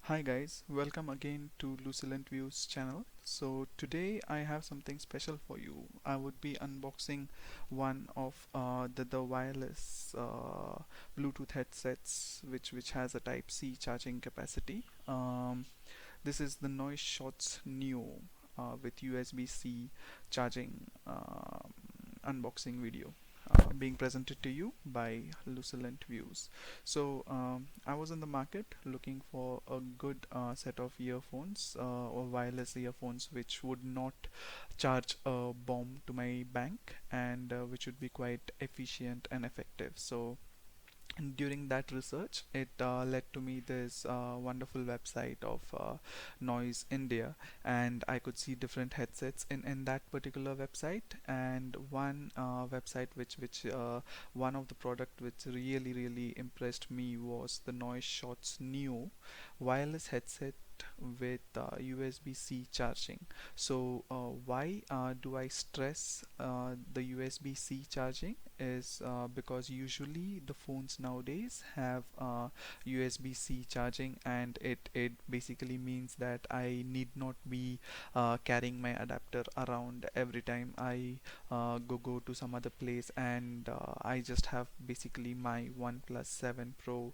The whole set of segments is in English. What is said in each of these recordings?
Hi guys, welcome again to Lucilent Views channel. So today I have something special for you. I would be unboxing one of the wireless Bluetooth headsets which has a Type C charging capacity. This is the Noise Shots Neo with USB-C charging unboxing video. Being presented to you by Lucilent Views. So I was in the market looking for a good set of earphones or wireless earphones which would not charge a bomb to my bank and which would be quite efficient and effective. So and during that research it led to me this wonderful website of Noise India, and I could see different headsets in that particular website. And one website which one of the product which really impressed me was the Noise Shots Neo wireless headset with USB-C charging. So why do I stress the USB-C charging is because usually the phones nowadays have USB-C charging, and it basically means that I need not be carrying my adapter around every time I go to some other place, and I just have basically my OnePlus 7 Pro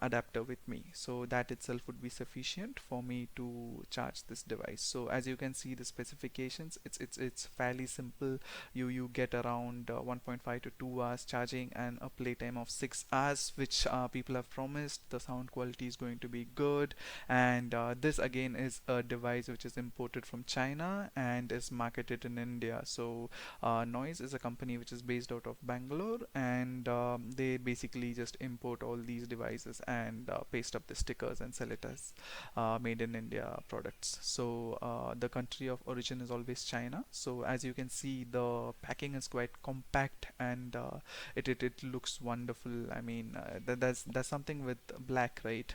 adapter with me. So that itself would be sufficient for me to charge this device. So as you can see the specifications, it's fairly simple. You get around 1.5 to 2 hours charging and a playtime of 6 hours, which people have promised. The sound quality is going to be good, and this again is a device which is imported from China and is marketed in India. So Noise is a company which is based out of Bangalore, and they basically just import all these devices and paste up the stickers and sell it as made in India products. So the country of origin is always China. So as you can see, the packing is quite compact, and it looks wonderful. I mean, that's something with black, right?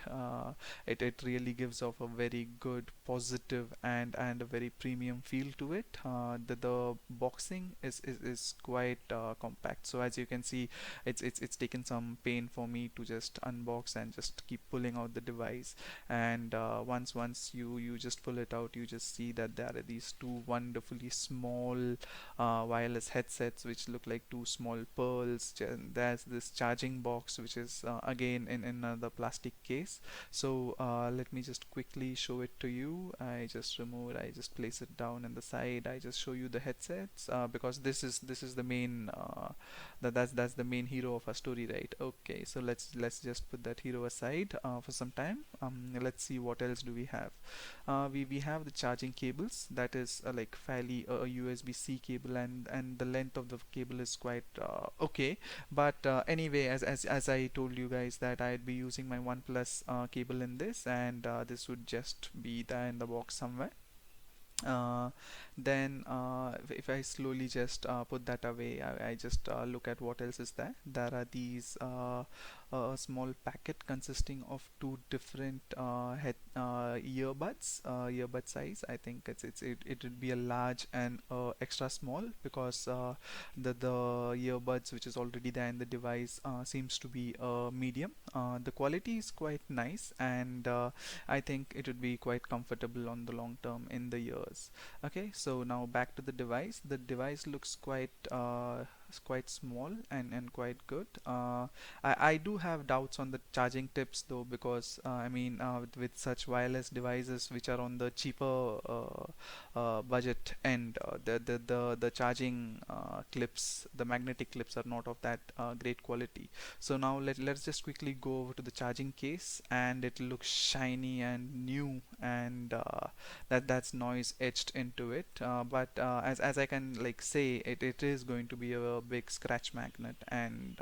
It really gives off a very good, positive, and a very premium feel to it. The boxing is quite compact. So as you can see, it's taken some pain for me to just unbox and just keep pulling out the device. And once you just pull it out, you just see that there are these two wonderfully small wireless headsets which look like two small pearls. There's this charging box which is again in another plastic case. So let me just quickly show it to you. I just remove it, I just place it down in the side. I just show you the headsets because this is the main that's the main hero of our story, right? Okay, so let's just put that hero aside for some time. Let's see what else do we have. We have the charging cables. That is like fairly a USB-C cable, and the length of the cable is quite okay. But anyway, as I told you guys that I'd be using my OnePlus cable in this, and this would just be there in the box somewhere. uh, then if I slowly just put that away, I just look at what else is there. There are these a small packet consisting of two different earbud size. I think it would be a large and extra small, because the earbuds which is already there in the device seems to be medium. The quality is quite nice, and I think it would be quite comfortable on the long term in the ears. Okay, so now back to the device. The device looks quite small and quite good. I do have doubts on the charging tips though, because I mean, with such wireless devices which are on the cheaper budget end, the charging clips, the magnetic clips, are not of that great quality. So now let's just quickly go over to the charging case, and it looks shiny and new, and that's Noise etched into it. But as I can like say, it is going to be a big scratch magnet, and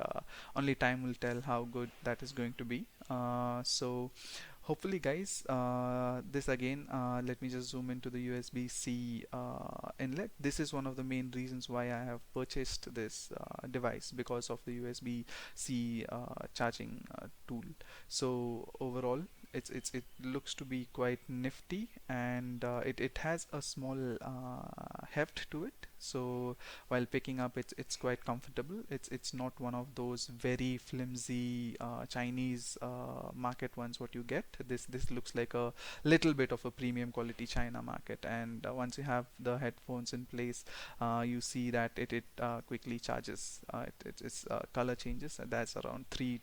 only time will tell how good that is going to be. So hopefully guys, this again, let me just zoom into the USB-C inlet. This is one of the main reasons why I have purchased this device, because of the USB-C charging tool. So overall, it looks to be quite nifty, and it has a small heft to it. So while picking up, it's quite comfortable. It's not one of those very flimsy Chinese market ones what you get. This looks like a little bit of a premium quality China market. And once you have the headphones in place, you see that it quickly charges. Its color changes. That's around three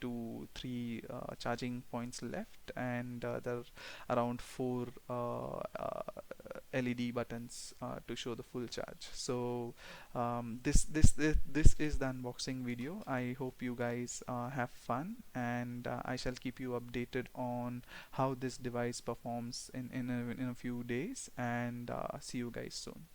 charging points left, and there are around four LED buttons to show the full charge. So this is the unboxing video. I hope you guys have fun, and I shall keep you updated on how this device performs in a few days, and see you guys soon.